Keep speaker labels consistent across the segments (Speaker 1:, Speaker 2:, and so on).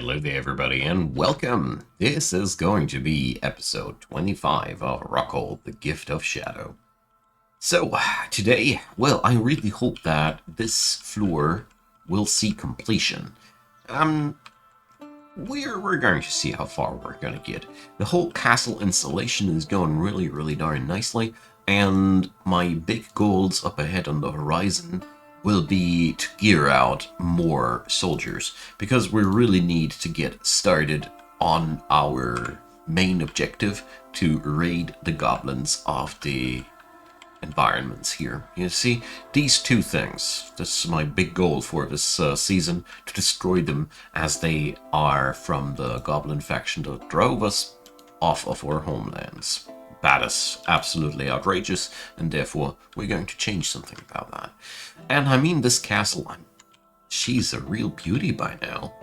Speaker 1: Hello there, everybody, and welcome! This is going to be episode 25 of Rockhold, the Gift of Shadow. So, today, well, I really hope that this floor will see completion. We're going to see how far we're going to get. The whole castle installation is going really darn nicely, and my big goals up ahead on the horizon will be to gear out more soldiers, because we really need to get started on our main objective to raid the goblins of the environments here. You see, these two things, this is my big goal for this season, to destroy them, as they are from the goblin faction that drove us off of our homelands. That is absolutely outrageous, and therefore we're going to change something about that. And I mean, this castle, she's a real beauty by now.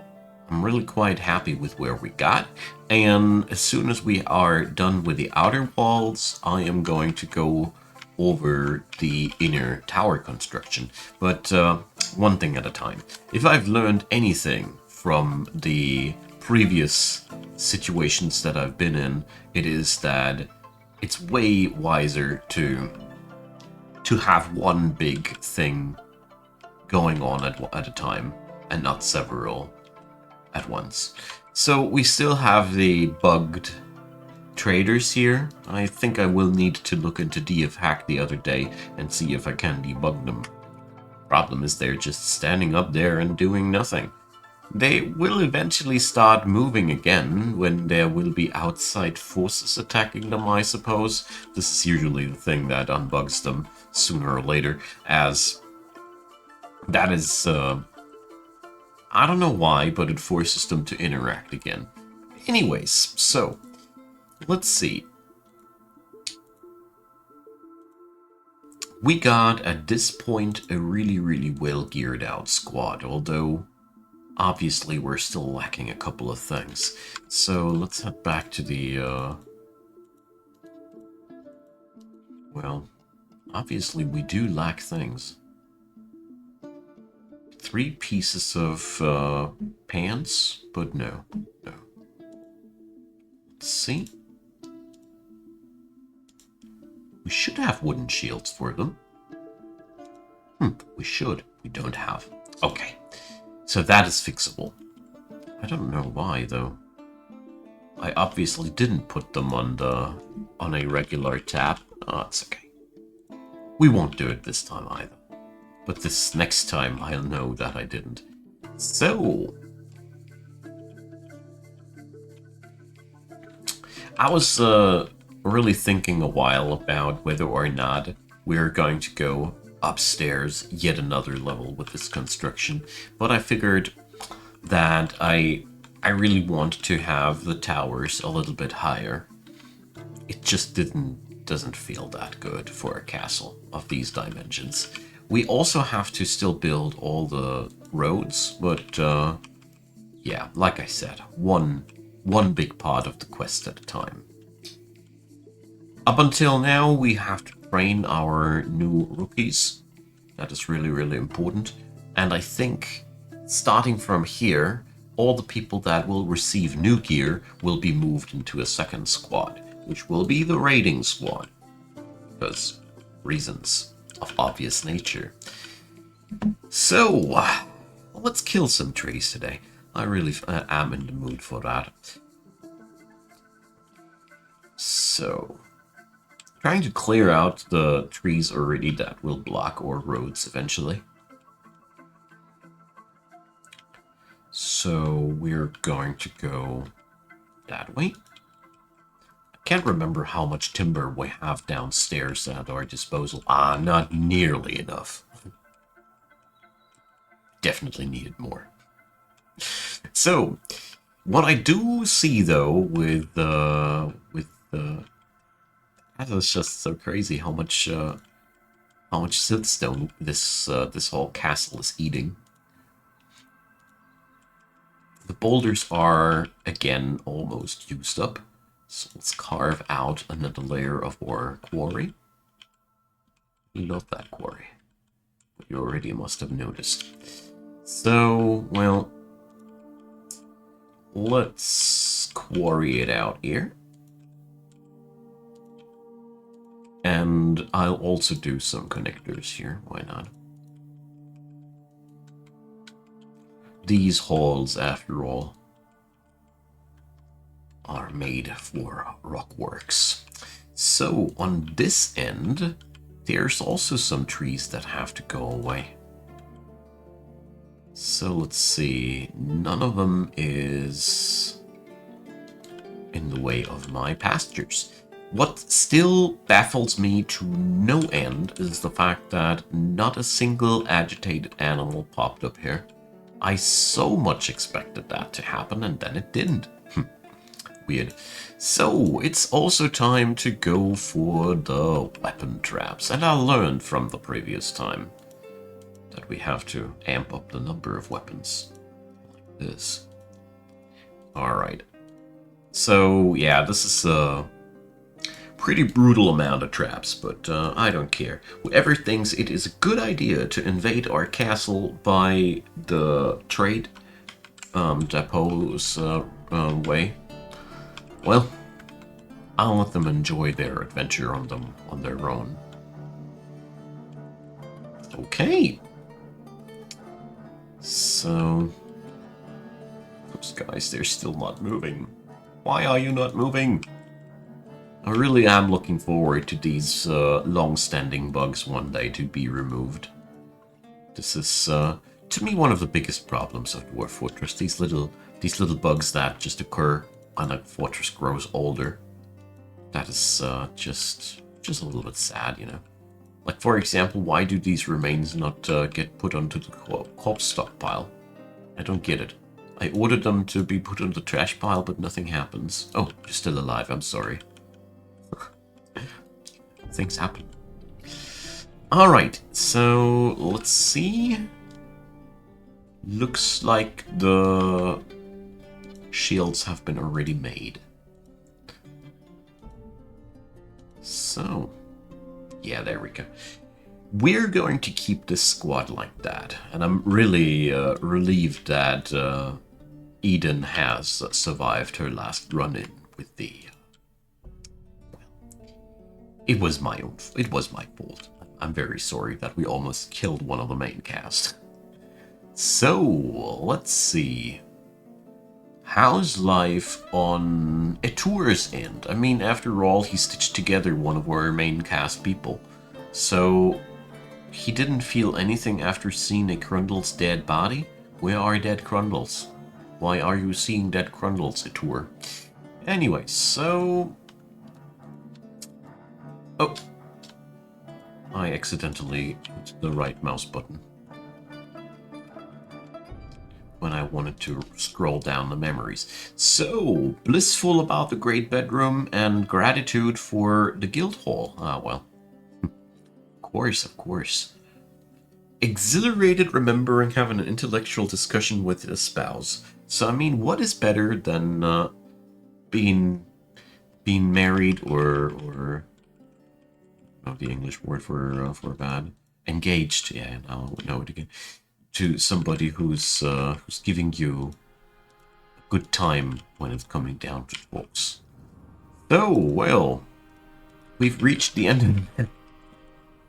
Speaker 1: I'm really quite happy with where we got, and as soon as we are done with the outer walls, I am going to go over the inner tower construction. But one thing at a time. If I've learned anything from the previous situations that I've been in, it is that it's way wiser to have one big thing going on at a time and not several at once. So we still have the bugged traders here. I think I will need to look into DF Hack the other day and see if I can debug them. Problem is they're just standing up there and doing nothing. They will eventually start moving again when there will be outside forces attacking them, I suppose. This is usually the thing that unbugs them sooner or later, as that is, I don't know why, but it forces them to interact again. Anyways, so, let's see. We got, at this point, a really well geared out squad, although obviously we're still lacking a couple of things. So let's head back to the, well, obviously we do lack things. 3 pieces of pants, but no. Let's see. We should have wooden shields for them. We should. We don't have. Okay. So that is fixable. I don't know why, though. I obviously didn't put them on a regular tab. Oh, it's okay. We won't do it this time either. But this next time, I'll know that I didn't. So, I was really thinking a while about whether or not we're going to go upstairs yet another level with this construction, but I figured that I really want to have the towers a little bit higher. It just doesn't feel that good for a castle of these dimensions. We also have to still build all the roads, but yeah, like I said, one big part of the quest at a time. Up until now, we have to train our new rookies. That is really important. And I think, starting from here, all the people that will receive new gear will be moved into a second squad, which will be the raiding squad. Because reasons of obvious nature. So, let's kill some trees today. I really am in the mood for that. So, trying to clear out the trees already that will block our roads eventually. So we're going to go that way. I can't remember how much timber we have downstairs at our disposal. Not nearly enough. Definitely needed more. So, what I do see though with that is just so crazy how much siltstone this whole castle is eating. The boulders are again almost used up, so let's carve out another layer of our quarry. We love that quarry, but you already must have noticed. So, well, let's quarry it out here. And I'll also do some connectors here, why not? These halls, after all, are made for rockworks. So on this end, there's also some trees that have to go away. So let's see, none of them is in the way of my pastures. What still baffles me to no end is the fact that not a single agitated animal popped up here. I so much expected that to happen, and then it didn't. Weird. So, it's also time to go for the weapon traps, and I learned from the previous time that we have to amp up the number of weapons. Like this. Alright. So, yeah, this is a pretty brutal amount of traps, but I don't care. Whoever thinks it is a good idea to invade our castle by the trade depot's way, well, I'll let them enjoy their adventure on their own. Okay. So, those guys, they're still not moving. Why are you not moving? I really am looking forward to these long-standing bugs one day to be removed. This is, to me, one of the biggest problems of Dwarf Fortress. These little bugs that just occur when a fortress grows older. That is just a little bit sad, you know. Like, for example, why do these remains not get put onto the corpse stockpile? I don't get it. I ordered them to be put on the trash pile, but nothing happens. Oh, you're still alive, I'm sorry. Things happen. Alright, so let's see. Looks like the shields have been already made. So, yeah, there we go. We're going to keep this squad like that, and I'm really relieved that Eden has survived her last run-in with the... It was my fault. I'm very sorry that we almost killed one of the main cast. So, let's see. How's life on Etur's end? I mean, after all, he stitched together one of our main cast people. So, he didn't feel anything after seeing a Crundle's dead body? Where are dead Crundles? Why are you seeing dead Crundles, Etur? Anyway, so... Oh, I accidentally hit the right mouse button when I wanted to scroll down the memories. So, blissful about the great bedroom and gratitude for the guild hall. Ah, well. Of course. Exhilarated remembering having an intellectual discussion with a spouse. So, I mean, what is better than being married or the English word for bad, engaged, yeah, now I know it again, to somebody who's giving you a good time when it's coming down to talks. So, well, we've reached the end of it,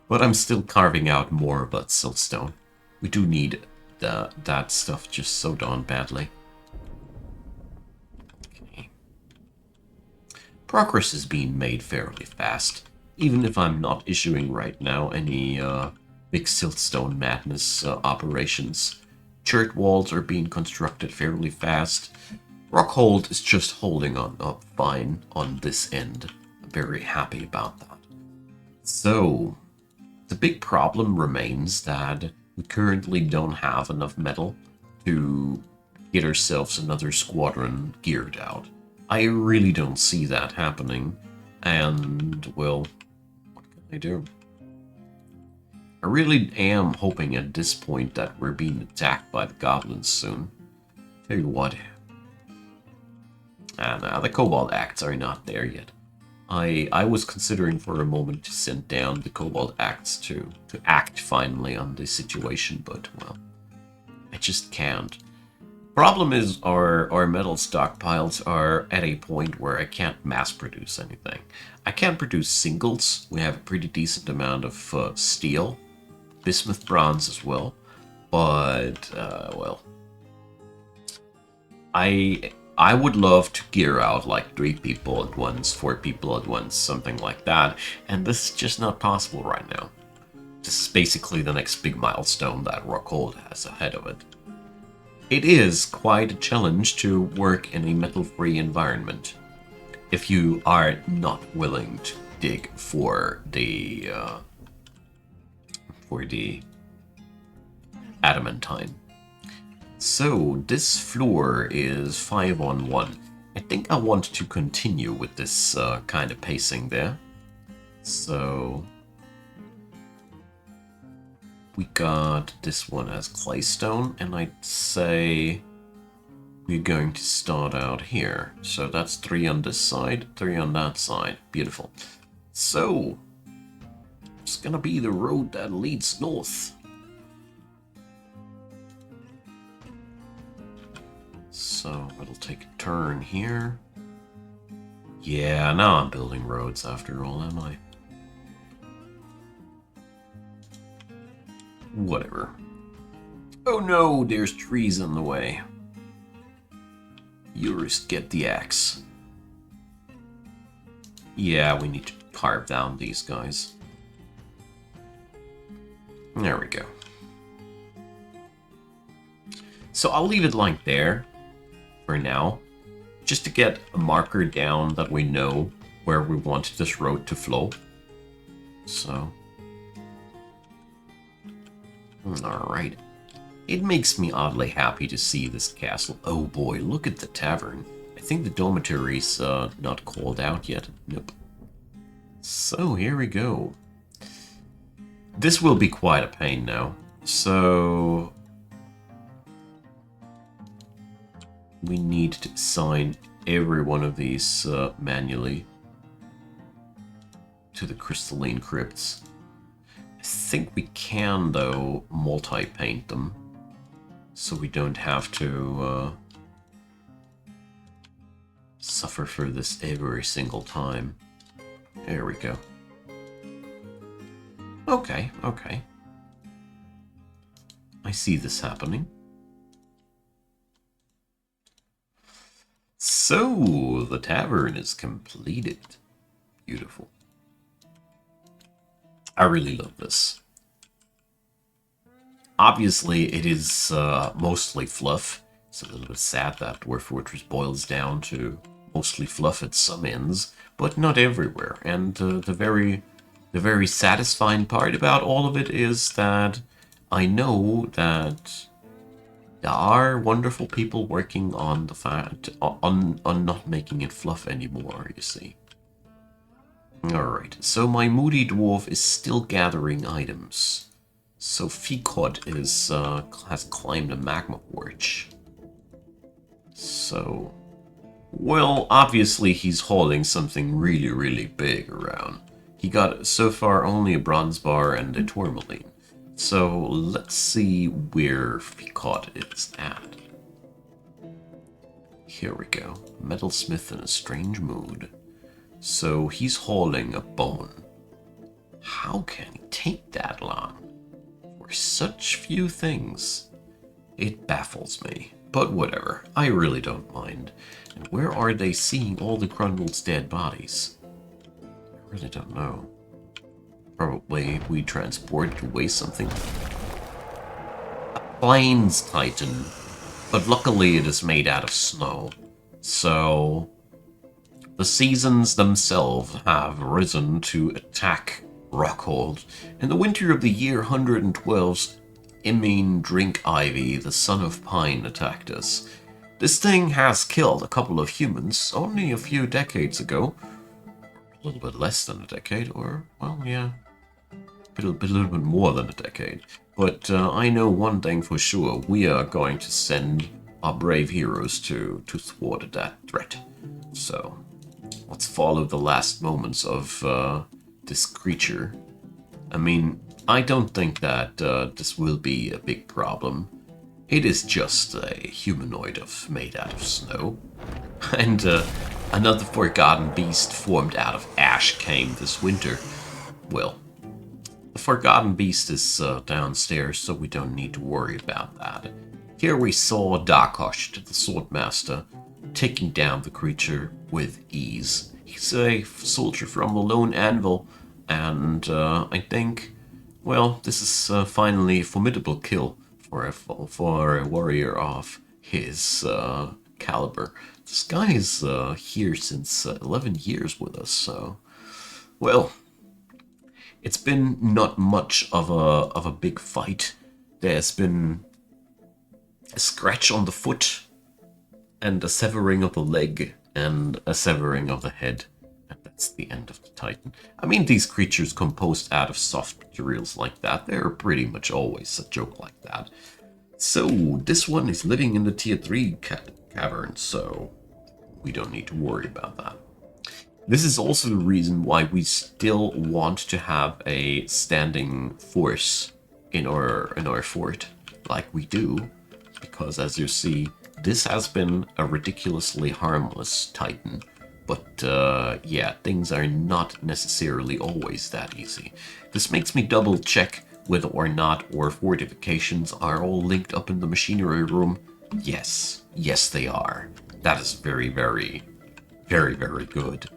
Speaker 1: but I'm still carving out more about siltstone. We do need that stuff just so darn badly. Okay. Progress is being made fairly fast. Even if I'm not issuing right now any big siltstone madness operations. Church walls are being constructed fairly fast. Rockhold is just holding on up fine on this end. I'm very happy about that. So, the big problem remains that we currently don't have enough metal to get ourselves another squadron geared out. I really don't see that happening, and, well, I do. I really am hoping at this point that we're being attacked by the goblins soon. Tell you what. And the Cobalt Acts are not there yet. I was considering for a moment to send down the Cobalt Acts to act finally on this situation, but, well, I just can't. Problem is our metal stockpiles are at a point where I can't mass produce anything. I can't produce singles. We have a pretty decent amount of steel, bismuth bronze as well, but well, I would love to gear out like 3 people at once, 4 people at once, something like that, and this is just not possible right now. This is basically the next big milestone that Rockhold has ahead of it. It is quite a challenge to work in a metal-free environment if you are not willing to dig for the adamantine. So this floor is 5 on 1. I think I want to continue with this kind of pacing there. So we got this one as claystone, and I'd say we're going to start out here. So that's 3 on this side, 3 on that side. Beautiful. So it's gonna be the road that leads north. So it'll take a turn here. Yeah, now I'm building roads after all, am I? Whatever. Oh no, there's trees in the way. Eurus, get the axe. Yeah, we need to carve down these guys. There we go. So I'll leave it like there for now, just to get a marker down that we know where we want this road to flow. So alright. It makes me oddly happy to see this castle. Oh boy, look at the tavern. I think the dormitory's not called out yet. Nope. So here we go. This will be quite a pain now. So we need to assign every one of these manually to the crystalline crypts. I think we can, though, multi-paint them, so we don't have to suffer for this every single time. There we go. Okay, okay. I see this happening. So, the tavern is completed. Beautiful. I really love this. Obviously, it is mostly fluff. It's a little bit sad that Dwarf Fortress boils down to mostly fluff at some ends, but not everywhere. And the very satisfying part about all of it is that I know that there are wonderful people working on the fact on not making it fluff anymore, you see. Alright, so my moody dwarf is still gathering items. So Ficod is has climbed a magma porch. So, well, obviously he's hauling something really, really big around. He got so far only a bronze bar and a tourmaline. So let's see where Ficod is at. Here we go. Metalsmith in a strange mood. So he's hauling a bone. How can he take that long? For such few things. It baffles me. But whatever, I really don't mind. And where are they seeing all the Grundle's dead bodies? I really don't know. Probably we transported away something. A plains titan. But luckily it is made out of snow. So the seasons themselves have risen to attack Rockhold. In the winter of the year 112, Imine Drink Ivy, the son of Pine, attacked us. This thing has killed a couple of humans only a few decades ago. A little bit less than a decade, or, well, yeah, a little bit more than a decade. But I know one thing for sure, we are going to send our brave heroes to thwart that threat. So let's follow the last moments of this creature. I mean, I don't think that this will be a big problem. It is just a humanoid made out of snow. And another forgotten beast formed out of ash came this winter. Well, the forgotten beast is downstairs, so we don't need to worry about that. Here we saw Darkosh, the swordmaster, taking down the creature with ease. He's a soldier from the Lone Anvil, and I think, well, this is finally a formidable kill for a warrior of his caliber. This guy is here since 11 years with us, so, well, it's been not much of a big fight. There's been a scratch on the foot, and a severing of the leg, and a severing of the head. And that's the end of the Titan. I mean, these creatures composed out of soft materials like that, they're pretty much always a joke like that. So, this one is living in the tier 3 cavern, so we don't need to worry about that. This is also the reason why we still want to have a standing force in our fort, like we do, because as you see, this has been a ridiculously harmless Titan, but yeah, things are not necessarily always that easy. This makes me double check whether or not our fortifications are all linked up in the machinery room. Yes, they are. That is very, very, very, very good.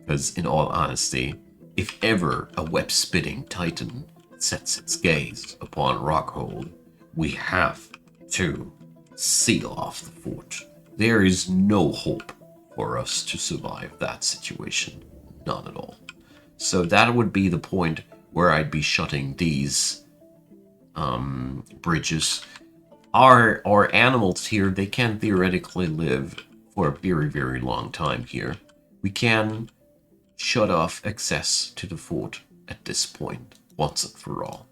Speaker 1: Because in all honesty, if ever a web-spitting Titan sets its gaze upon Rockhold, we have to seal off the fort. There is no hope for us to survive that situation. None at all. So that would be the point where I'd be shutting these bridges. Our animals here, they can theoretically live for a very, very long time here. We can shut off access to the fort at this point, once and for all.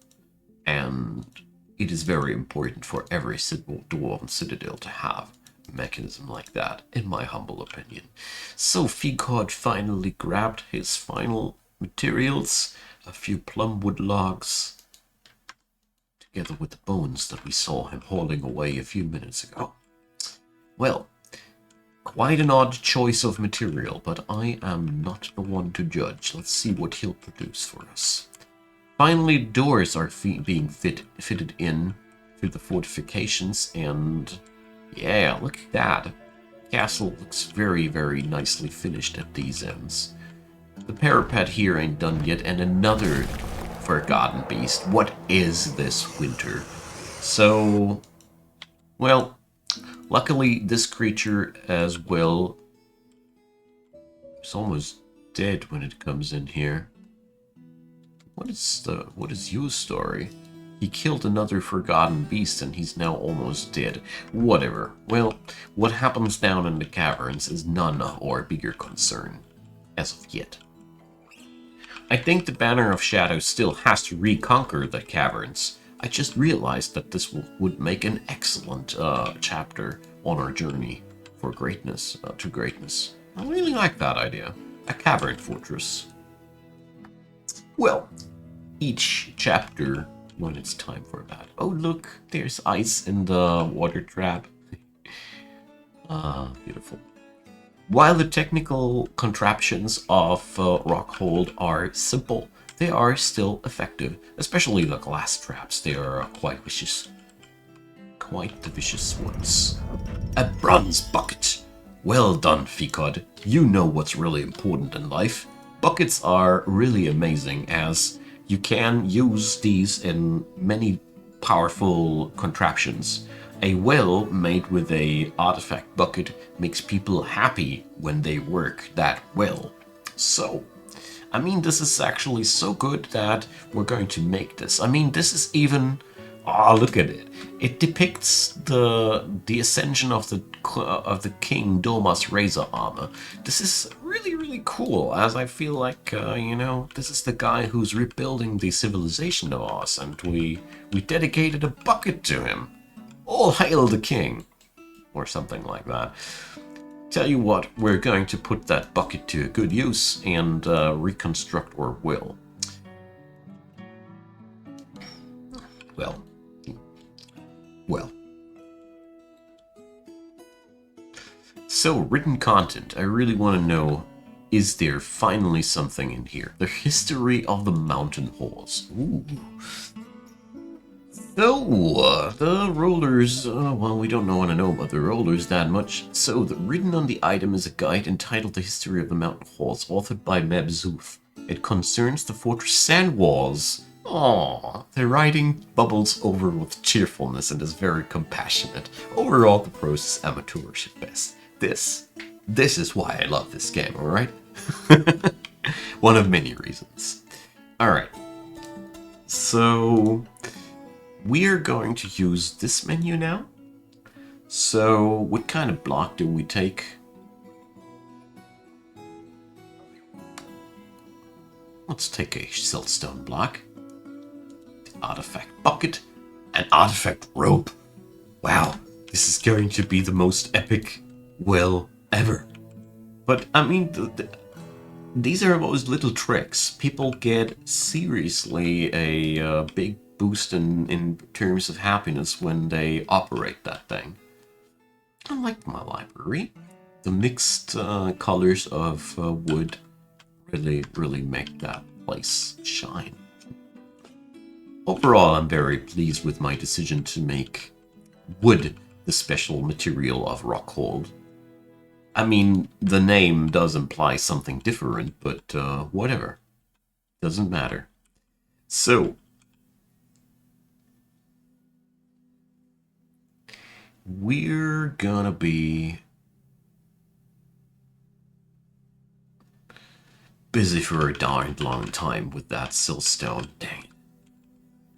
Speaker 1: And it is very important for every dwarven citadel to have a mechanism like that, in my humble opinion. So Figod finally grabbed his final materials, a few plumwood logs, together with the bones that we saw him hauling away a few minutes ago. Well, quite an odd choice of material, but I am not the one to judge. Let's see what he'll produce for us. Finally, doors are being fitted in through the fortifications, and yeah, look at that. The castle looks very, very nicely finished at these ends. The parapet here ain't done yet, and another forgotten beast. What is this winter? So, well, luckily this creature as well is almost dead when it comes in here. What is your story? He killed another forgotten beast and he's now almost dead. Whatever. Well, what happens down in the caverns is none of our bigger concern, as of yet. I think the Banner of Shadows still has to reconquer the caverns. I just realized that this would make an excellent chapter on our journey for greatness, to greatness. I really like that idea. A cavern fortress. Well, each chapter when it's time for that. Oh look, there's ice in the water trap. Beautiful. While the technical contraptions of Rockhold are simple, they are still effective, especially the glass traps. They are quite vicious. Quite the vicious ones. A bronze bucket! Well done, Ficod. You know what's really important in life. Buckets are really amazing, as you can use these in many powerful contraptions. A well made with a artifact bucket makes people happy when they work that well. So, I mean, this is actually so good that we're going to make this. I mean, this is even... Oh, look at it. It depicts the ascension of the King Doma's razor armor. This is really, really cool, as I feel like, you know, this is the guy who's rebuilding the civilization of ours, and we dedicated a bucket to him. All hail the king! Or something like that. Tell you what, we're going to put that bucket to good use and reconstruct our will. Well, So, written content. I really want to know, is there finally something in here? The history of the mountain halls. Ooh. So, the rollers, well, we don't want to know about the rollers that much. So, written on the item is a guide entitled The History of the Mountain Halls, authored by Meb Zuth. It concerns the fortress sand walls. Aww, the writing bubbles over with cheerfulness and is very compassionate. Overall, the prose is amateurish at best. This is why I love this game, alright? One of many reasons. Alright. So, we're going to use this menu now. So, what kind of block do we take? Let's take a siltstone block. Artifact bucket, and artifact rope. Wow, this is going to be the most epic well ever. But I mean, these are those little tricks. People get seriously a big boost in terms of happiness when they operate that thing. I like my library. The mixed colors of wood really make that place shine. Overall, I'm very pleased with my decision to make wood the special material of Rockhold. I mean, the name does imply something different, but whatever. Doesn't matter. So, we're gonna be busy for a darn long time with that siltstone. Dang it.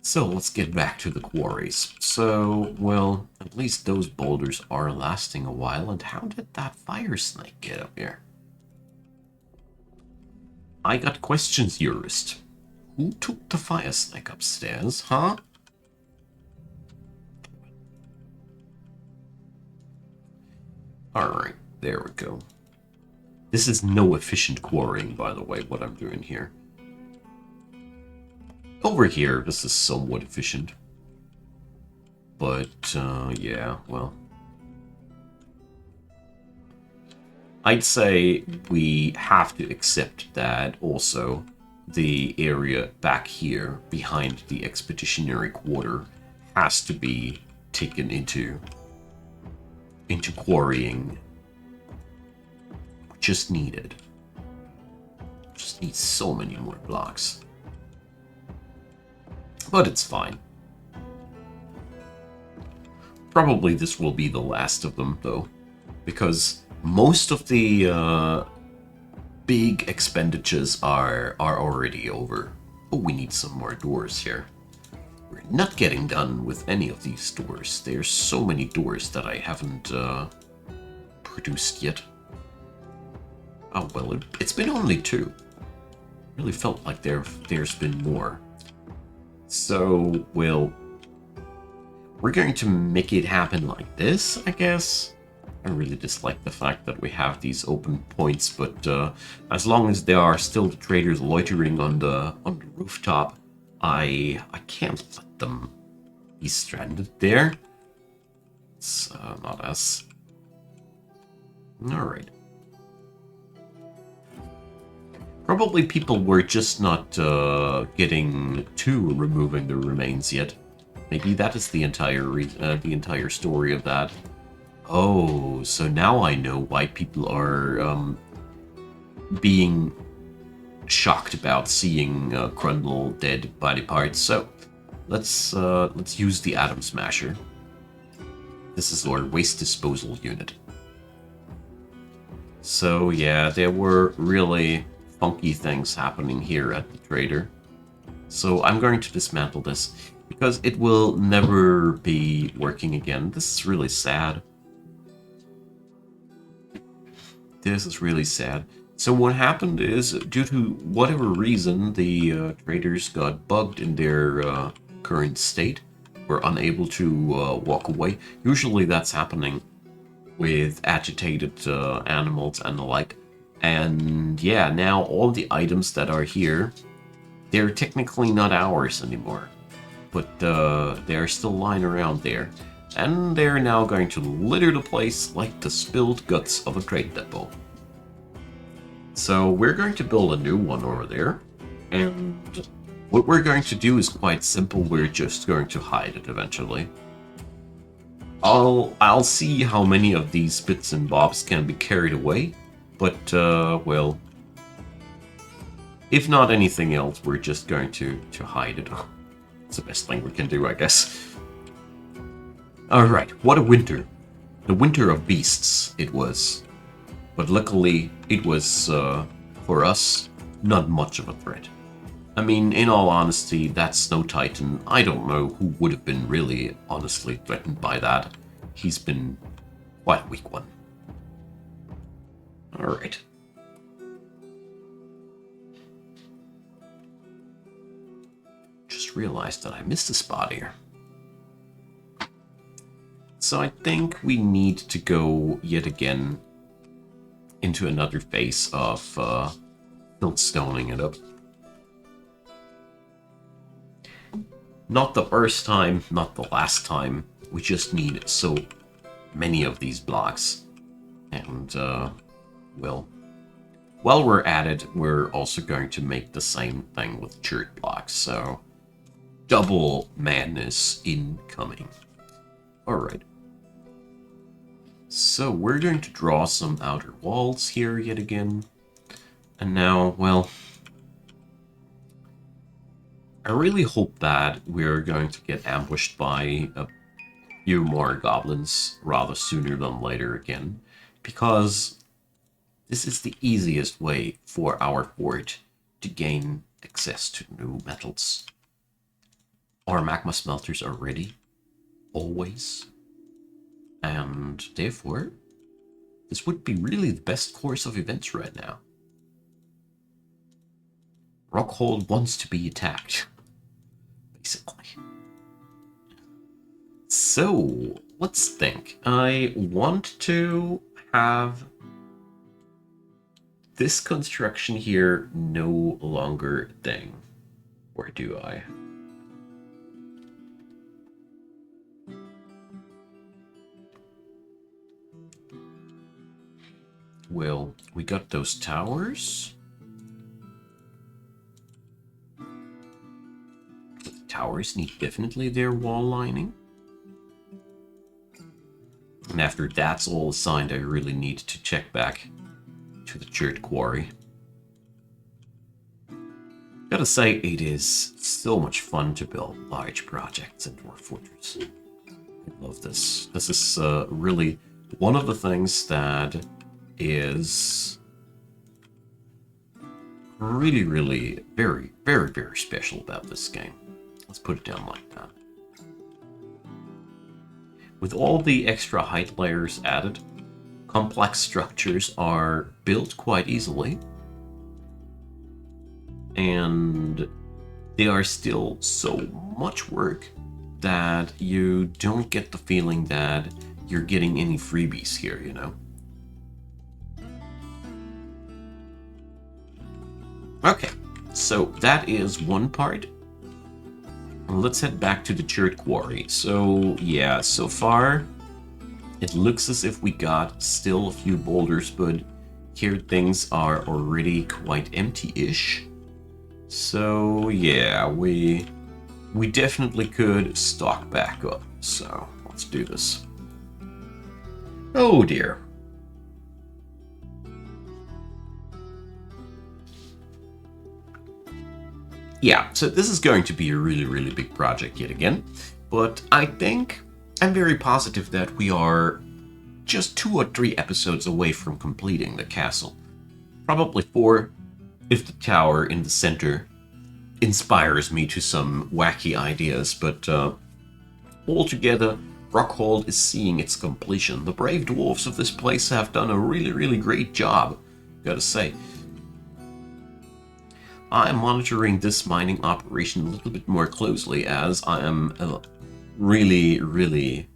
Speaker 1: So let's get back to the quarries. So, well, at least those boulders are lasting a while. And how did that fire snake get up here? I got questions, Jurist. Who took the fire snake upstairs, huh? Alright, there we go. This is no efficient quarrying, by the way, what I'm doing here. Over here, this is somewhat efficient. But, yeah, well. I'd say we have to accept that also the area back here behind the expeditionary quarter has to be taken into quarrying. Just needed. Just need so many more blocks. But it's fine. Probably this will be the last of them, though, because most of the big expenditures are already over. Oh, we need some more doors here. We're not getting done with any of these doors. There's so many doors that I haven't produced yet. Oh, well, it's been only 2. Really felt like there's been more. So, well, we're going to make it happen like this, I guess. I really dislike the fact that we have these open points, but as long as there are still the traders loitering on the rooftop, I can't let them be stranded there. It's not us. Alright. Probably people were just not getting to removing the remains yet. Maybe that is the entire story of that. Oh, so now I know why people are being shocked about seeing Grundle dead body parts. So let's use the Atom Smasher. This is our waste disposal unit. So yeah, there were really funky things happening here at the trader. So I'm going to dismantle this because it will never be working again. This is really sad. This is really sad. So what happened is, due to whatever reason, the traders got bugged in their current state. Were unable to walk away. Usually that's happening with agitated animals and the like. And yeah, now all the items that are here, they're technically not ours anymore. But they're still lying around there. And they're now going to litter the place like the spilled guts of a trade depot. So we're going to build a new one over there. And what we're going to do is quite simple. We're just going to hide it eventually. I'll see how many of these bits and bobs can be carried away. But, well, if not anything else, we're just going to hide it. It's the best thing we can do, I guess. Alright, what a winter. The winter of beasts it was. But luckily, it was, for us, not much of a threat. I mean, in all honesty, that Snow Titan, I don't know who would have been really honestly threatened by that. He's been quite a weak one. Alright. Just realized that I missed a spot here. So I think we need to go yet again into another phase of fieldstoning it up. Not the first time, not the last time. We just need so many of these blocks. And, well, while we're at it, we're also going to make the same thing with church blocks. So, double madness incoming. Alright. So, we're going to draw some outer walls here yet again. And now, well, I really hope that we're going to get ambushed by a few more goblins rather sooner than later again, because this is the easiest way for our fort to gain access to new metals. Our magma smelters are ready, always, and therefore, this would be really the best course of events right now. Rockhold wants to be attacked. Basically. So, let's think. I want to have this construction here no longer a thing. Or do I? Well, we got those towers. Towers need definitely their wall lining. And after that's all assigned, I really need to check back to the church quarry. Gotta say, it is so much fun to build large projects in Dwarf Fortress. I love this. This is really one of the things that is really, really very, very, very special about this game. Let's put it down like that. With all the extra height layers added, complex structures are built quite easily. And they are still so much work that you don't get the feeling that you're getting any freebies here, you know? Okay, so that is one part. Let's head back to the church quarry. So, yeah, so far, it looks as if we got still a few boulders, but here things are already quite empty-ish. So, yeah, we definitely could stock back up. So, let's do this. Oh, dear. Yeah, so this is going to be a really, really big project yet again, but I think I'm very positive that we are just 2 or 3 episodes away from completing the castle. Probably 4 if the tower in the center inspires me to some wacky ideas, but altogether, Rockhold is seeing its completion. The brave dwarves of this place have done a really, really great job, gotta say. I'm monitoring this mining operation a little bit more closely as I am really, really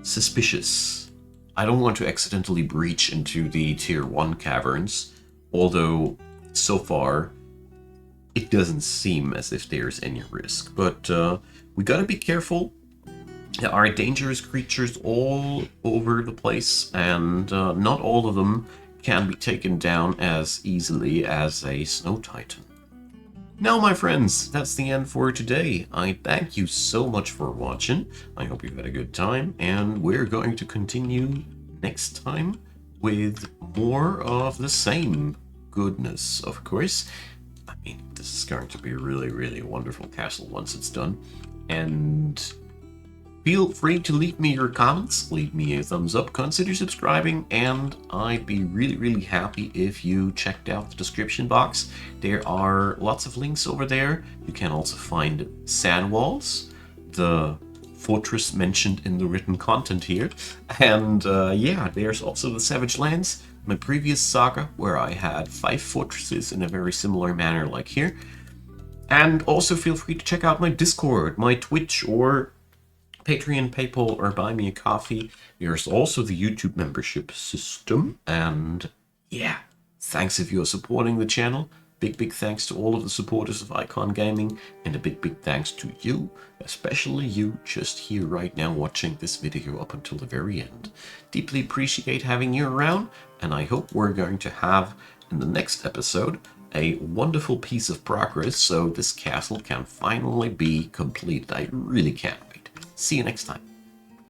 Speaker 1: suspicious. I don't want to accidentally breach into the Tier 1 caverns, although so far it doesn't seem as if there's any risk. But we gotta be careful There are dangerous creatures all over the place, and not all of them can be taken down as easily as a snow titan. Now, my friends, that's the end for today. I thank you so much for watching. I hope you've had a good time, and we're going to continue next time with more of the same goodness, of course. I mean, this is going to be a really, really wonderful castle once it's done. And feel free to leave me your comments, leave me a thumbs up, consider subscribing, and I'd be really, really happy if you checked out the description box. There are lots of links over there. You can also find sand walls, the fortress mentioned in the written content here, and yeah, there's also the Savage Lands, my previous saga, where I had 5 fortresses in a very similar manner like here. And also feel free to check out my Discord, my Twitch, or Patreon, PayPal, or Buy Me a Coffee. There's also the YouTube membership system. And yeah, thanks if you're supporting the channel. Big, big thanks to all of the supporters of Icon Gaming. And a big, big thanks to you, especially you just here right now watching this video up until the very end. Deeply appreciate having you around. And I hope we're going to have, in the next episode, a wonderful piece of progress so this castle can finally be completed. I really can't wait. See you next time.